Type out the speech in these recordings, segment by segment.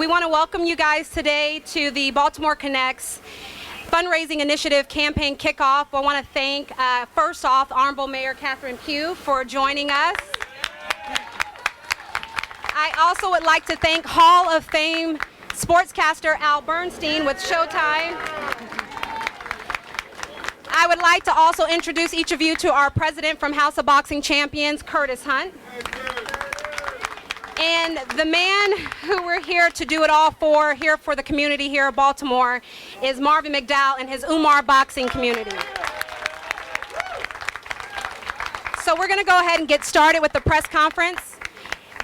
We want to welcome you guys today to the Baltimore Connects fundraising initiative campaign kickoff. I want to thank, first off, Honorable Mayor Pugh for joining us. I also would like to thank Hall of Fame sportscaster Al Bernstein with Showtime. I would like to also introduce each of you to our president from House of Boxing Champions, Curtis Hunt. And the man who we're here to do it all for, here for the community here of Baltimore, is Marvin Mcdowell and his UMAR Boxing community. So we're going to go ahead and get started with the press conference.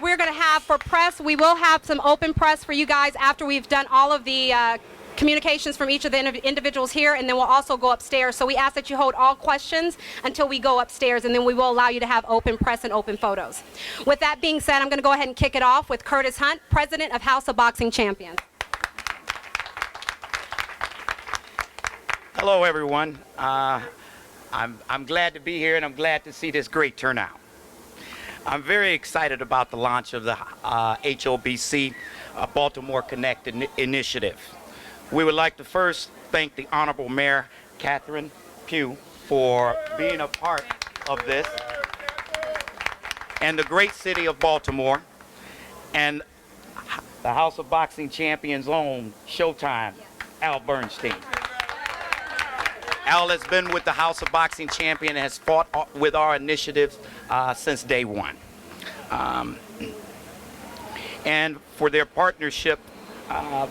We're going to have, for press, we will have some open press for you guys after we've done all of the communications from each of the individuals here, and then we'll also go upstairs. So we ask that you hold all questions until we go upstairs, and then we will allow you to have open press and open photos. With that being said, I'm going to go ahead and kick it off with Curtis Hunt, President of House of Boxing Champions. Hello, everyone. I'm glad to be here, and I'm glad to see this great turnout. I'm very excited about the launch of the HOBC Baltimore Connect initiative. We would like to first thank the Honorable Mayor Pugh for being a part of this, and the great city of Baltimore, and the House of Boxing Champions' own Showtime, Al Bernstein. Al has been with the House of Boxing Champion and has fought with our initiatives since day one. And for their partnership,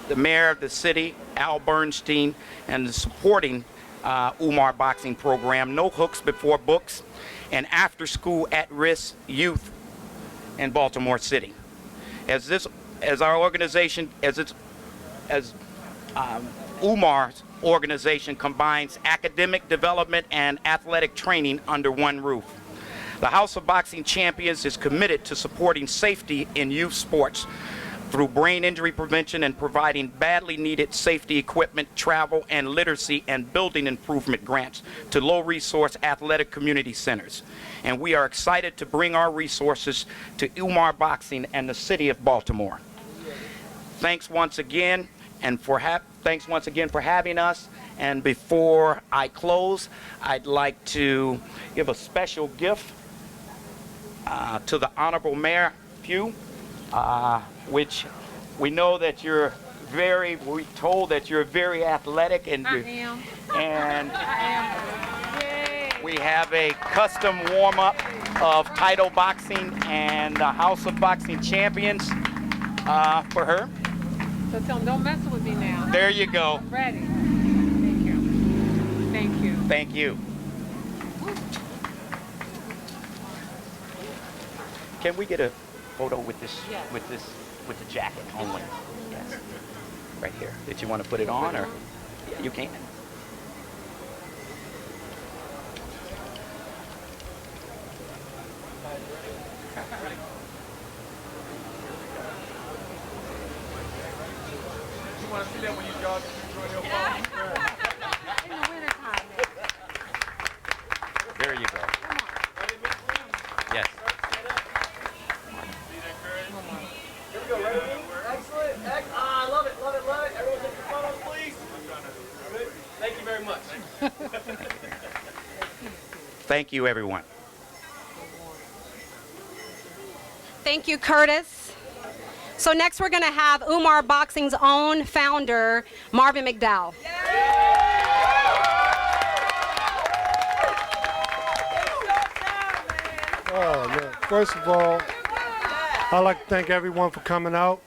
the mayor of the city, Al Bernstein, and the supporting UMAR Boxing program, No Hooks Before Books, and Afterschool at-risk youth in Baltimore City. As our organization, UMAR's organization combines academic development and athletic training under one roof. The House of Boxing Champions is committed to supporting safety in youth sports through brain injury prevention and providing badly needed safety equipment, travel, and literacy and building improvement grants to low-resource athletic community centers. And we are excited to bring our resources to UMAR Boxing and the city of Baltimore. Thanks once again, for having us. And before I close, I'd like to give a special gift to the Honorable Mayor Pugh, which we know that we're told that you're very athletic, and we have a custom warm-up of Title Boxing and the House of Boxing Champions for her. So tell them, don't mess with me now. There you go. I'm ready. Thank you. Thank you. Thank you. Can we get a photo with this, Yes. with the jacket only? Yes. Right here. Did you want to put it on, or yeah, you can? You want to see that when you jog through your phone? In the wintertime. There you go. Yes. Here we go, ready? Excellent. I love it, love it, love it. Everyone take your photos, please. Good. Thank you very much. Thank you, everyone. Thank you, Curtis. So next we're going to have UMAR Boxing's own founder, Marvin Mcdowell. Oh, man. First of all, I'd like to thank everyone for coming out,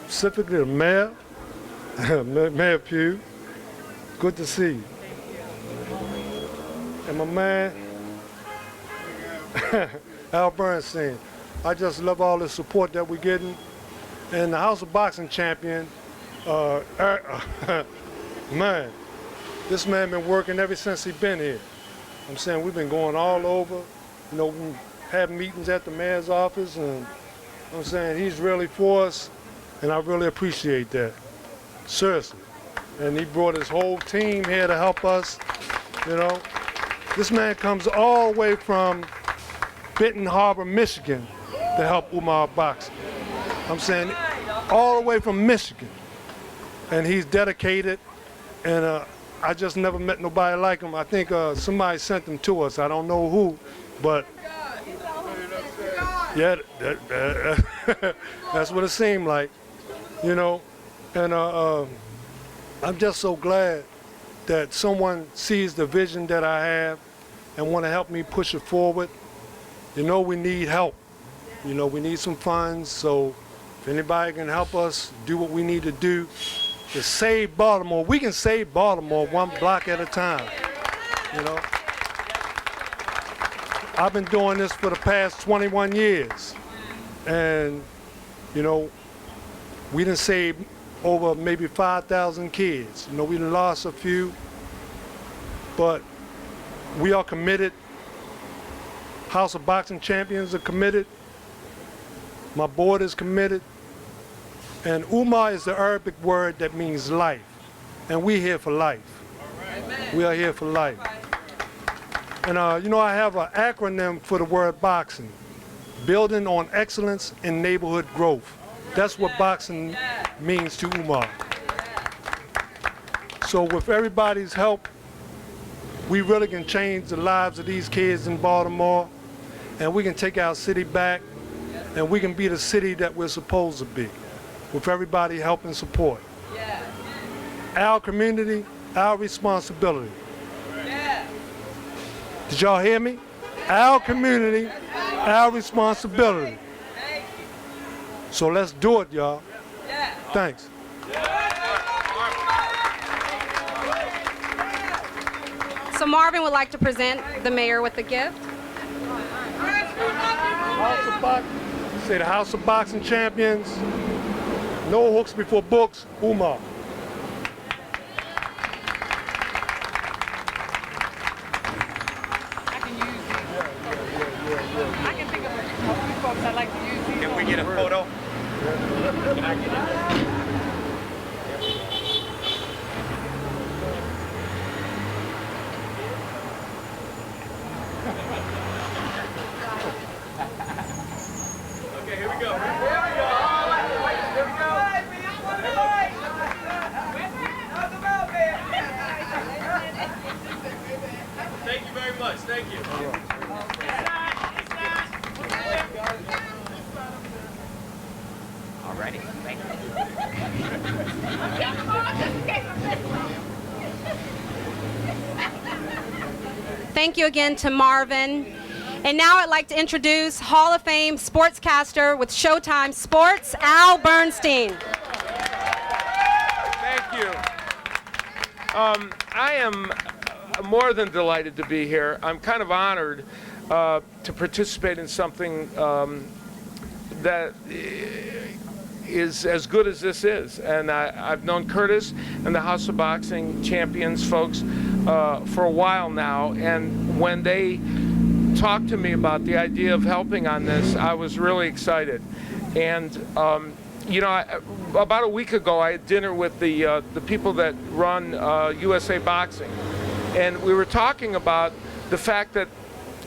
specifically the mayor, Mayor Pugh. Good to see you. And my man, Al Bernstein. I just love all the support that we're getting. And the House of Boxing Champion, man, this man been working ever since he been here. I'm saying we've been going all over, you know, we have meetings at the mayor's office, and I'm saying he's really for us, and I really appreciate that, seriously. And he brought his whole team here to help us, you know. This man comes all the way from Benton Harbor, Michigan, to help UMAR Boxing. I'm saying all the way from Michigan. And he's dedicated, and I just never met nobody like him. I think somebody sent him to us. I don't know who, but yeah, that's what it seemed like, you know. And I'm just so glad that someone sees the vision that I have and want to help me push it forward. You know, we need help. You know, we need some funds, so if anybody can help us do what we need to do to save Baltimore, we can save Baltimore one block at a time, you know. I've been doing this for the past 21 years, and, you know, we done saved over maybe 5,000 kids. You know, we done lost a few, but we are committed. House of Boxing Champions are committed. My board is committed. And UMAR is the Arabic word that means life. And we're here for life. We are here for life. And you know, I have an acronym for the word boxing. Building on excellence in neighborhood growth. That's what boxing means to UMAR. So with everybody's help, we really can change the lives of these kids in Baltimore, and we can take our city back, and we can be the city that we're supposed to be, with everybody help and support. Our community, our responsibility. Did y'all hear me? Our community, our responsibility. So let's do it, y'all. Thanks. So Marvin would like to present the mayor with a gift. Say the House of Boxing Champions. No hooks before books, UMAR. I can use these. I can think of a few folks I'd like to use these. Can we get a photo? Can I get it? Okay, here we go. Here we go. All right, here we go. Thank you very much. Thank you. All righty. Thank you. Thank you again to Marvin. And now I'd like to introduce Hall of Fame sportscaster with Showtime Sports, Al Bernstein. Thank you. I am more than delighted to be here. I'm kind of honored to participate in something that is as good as this is. And I've known Curtis and the House of Boxing Champions folks for a while now. And when they talked to me about the idea of helping on this, I was really excited. And you know, about a week ago, I had dinner with the people that run USA Boxing, and we were talking about the fact that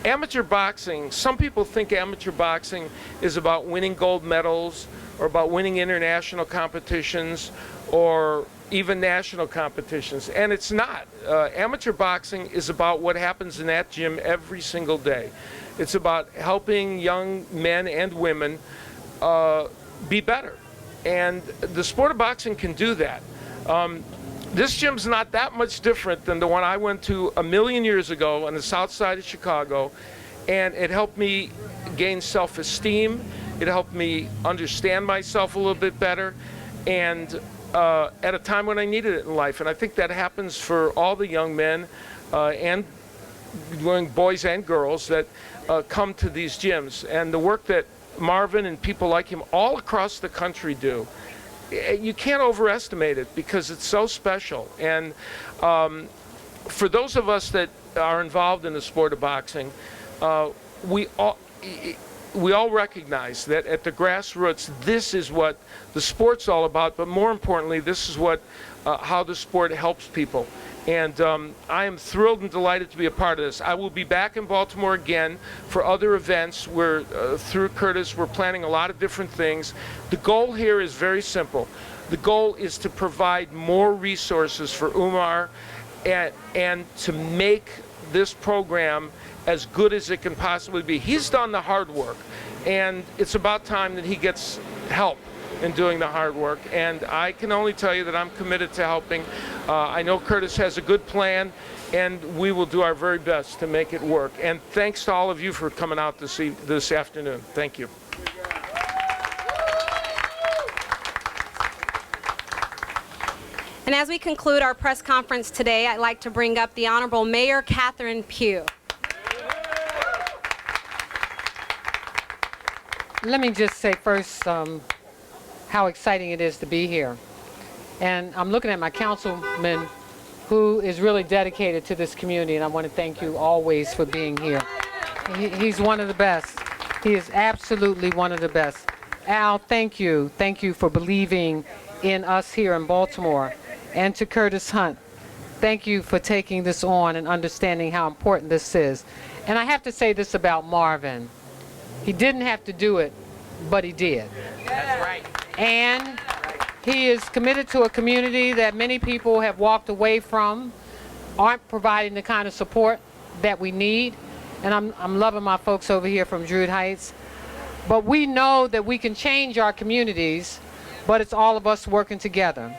amateur boxing, some people think amateur boxing is about winning gold medals or about winning international competitions or even national competitions, and it's not. Amateur boxing is about what happens in that gym every single day. It's about helping young men and women be better, and the sport of boxing can do that. This gym's not that much different than the one I went to a million years ago on the south side of Chicago, and it helped me gain self-esteem. It helped me understand myself a little bit better, and at a time when I needed it in life. And I think that happens for all the young men and young boys and girls that come to these gyms. And the work that Marvin and people like him all across the country do, you can't overestimate it because it's so special. And for those of us that are involved in the sport of boxing, we all, we all recognize that at the grassroots, this is what the sport's all about, but more importantly, this is what how the sport helps people. And I am thrilled and delighted to be a part of this. I will be back in Baltimore again for other events. We're, through Curtis, we're planning a lot of different things. The goal here is very simple. The goal is to provide more resources for UMAR and to make this program as good as it can possibly be. He's done the hard work, and it's about time that he gets help in doing the hard work, and I can only tell you that I'm committed to helping. I know Curtis has a good plan, and we will do our very best to make it work. And thanks to all of you for coming out this afternoon. Thank you. And as we conclude our press conference today, I'd like to bring up the Honorable Mayor Catherine Pugh. Let me just say first how exciting it is to be here. And I'm looking at my councilman who is really dedicated to this community, and I want to thank you always for being here. He's one of the best. He is absolutely one of the best. Al, thank you. Thank you for believing in us here in Baltimore. And to Curtis Hunt, thank you for taking this on and understanding how important this is. And I have to say this about Marvin. He didn't have to do it, but he did. That's right. And he is committed to a community that many people have walked away from, aren't providing the kind of support that we need. And I'm loving my folks over here from Druid Heights. But we know that we can change our communities, but it's all of us working together.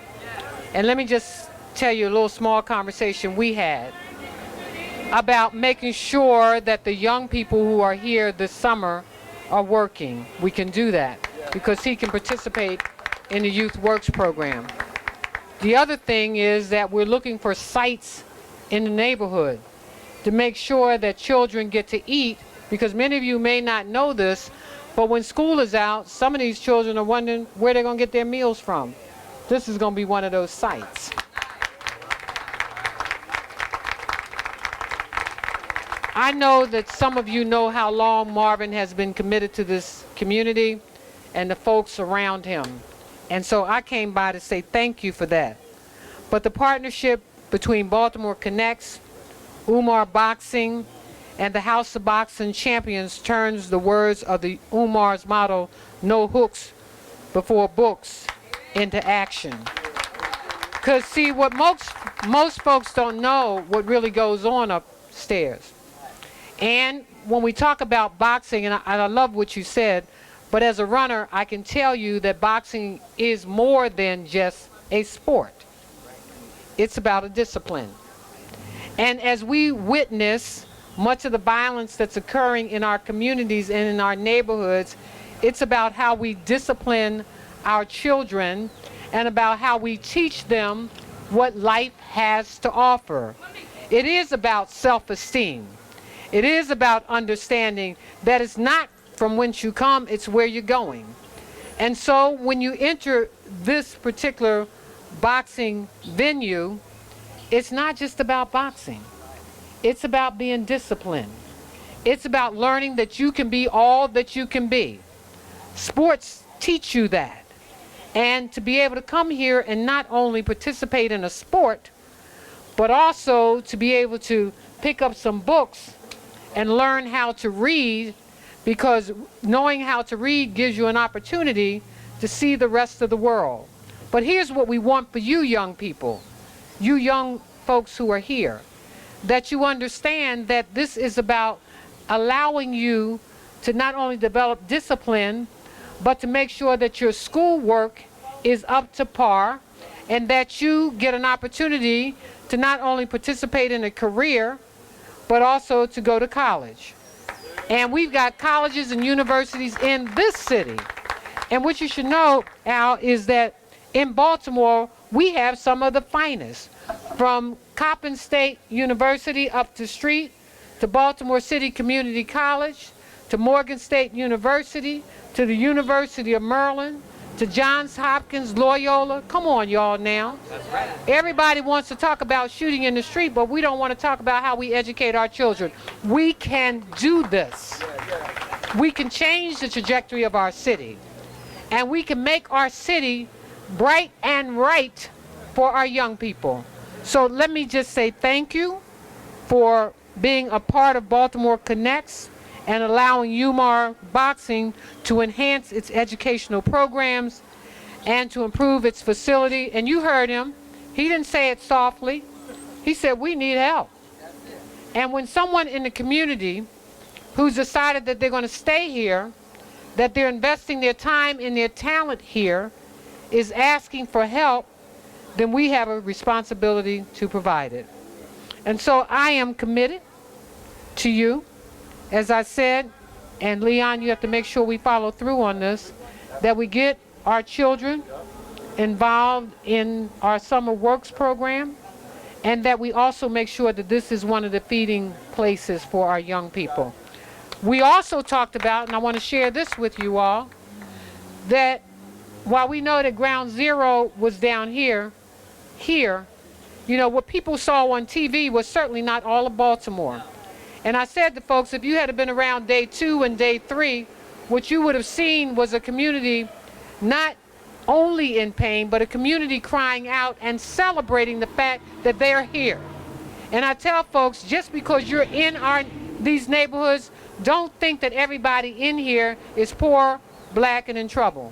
And let me just tell you a little small conversation we had about making sure that the young people who are here this summer are working. We can do that because he can participate in the Youth Works program. The other thing is that we're looking for sites in the neighborhood to make sure that children get to eat, because many of you may not know this, but when school is out, some of these children are wondering where they're going to get their meals from. This is going to be one of those sites. I know that some of you know how long Marvin has been committed to this community and the folks around him. And so I came by to say thank you for that. But the partnership between Baltimore Connects, UMAR Boxing, and the House of Boxing Champions turns the words of the UMAR's motto, no hooks before books, into action. Because see, what most folks don't know what really goes on upstairs. And when we talk about boxing, and I love what you said, but as a runner, I can tell you that boxing is more than just a sport. It's about a discipline. And as we witness much of the violence that's occurring in our communities and in our neighborhoods, it's about how we discipline our children and about how we teach them what life has to offer. It is about self-esteem. It is about understanding that it's not from whence you come, it's where you're going. And so when you enter this particular boxing venue, it's not just about boxing. It's about being disciplined. It's about learning that you can be all that you can be. Sports teach you that. And to be able to come here and not only participate in a sport, but also to be able to pick up some books and learn how to read, because knowing how to read gives you an opportunity to see the rest of the world. But here's what we want for you young people, you young folks who are here, that you understand that this is about allowing you to not only develop discipline, but to make sure that your schoolwork is up to par and that you get an opportunity to not only participate in a career, but also to go to college. And we've got colleges and universities in this city. And what you should know, Al, is that in Baltimore, we have some of the finest. From Coppin State University up the street, to Baltimore City Community College, to Morgan State University, to the University of Maryland, to Johns Hopkins, Loyola. Come on, y'all, now. That's right. Everybody wants to talk about shooting in the street, but we don't want to talk about how we educate our children. We can do this. we can change the trajectory of our city. And we can make our city bright and right for our young people. So let me just say thank you for being a part of Baltimore Connects and allowing UMAR Boxing to enhance its educational programs and to improve its facility. And you heard him. He didn't say it softly. He said, we need help. And when someone in the community who's decided that they're going to stay here, that they're investing their time and their talent here, is asking for help, then we have a responsibility to provide it. And so I am committed to you, as I said, and Leon, you have to make sure we follow through on this, that we get our children involved in our summer works program, and that we also make sure that this is one of the feeding places for our young people. We also talked about, and I want to share this with you all, that while we know that ground zero was down here, you know, what people saw on TV was certainly not all of Baltimore. And I said to folks, if you had been around day 2 and day 3, what you would have seen was a community not only in pain, but a community crying out and celebrating the fact that they're here. And I tell folks, just because you're in these neighborhoods, don't think that everybody in here is poor, black, and in trouble.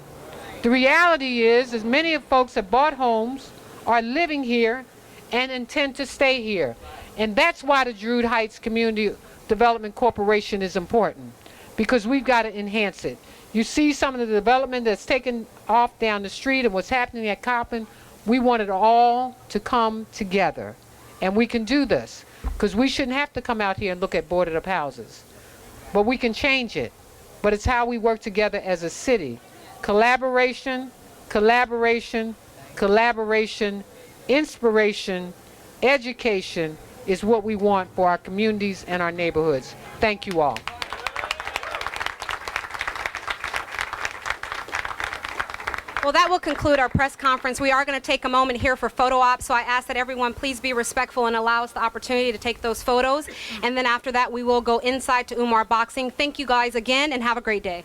The reality is many of folks have bought homes, are living here, and intend to stay here. And that's why the Druid Heights Community Development Corporation is important, because we've got to enhance it. You see some of the development that's taken off down the street and what's happening at Coppin. We want it all to come together. And we can do this, because we shouldn't have to come out here and look at boarded up houses. But we can change it. But it's how we work together as a city. Collaboration, collaboration, collaboration, inspiration, education is what we want for our communities and our neighborhoods. Thank you all. Well, that will conclude our press conference. We are going to take a moment here for photo ops, so I ask that everyone please be respectful and allow us the opportunity to take those photos. And then after that, we will go inside to UMAR Boxing. Thank you guys again, and have a great day.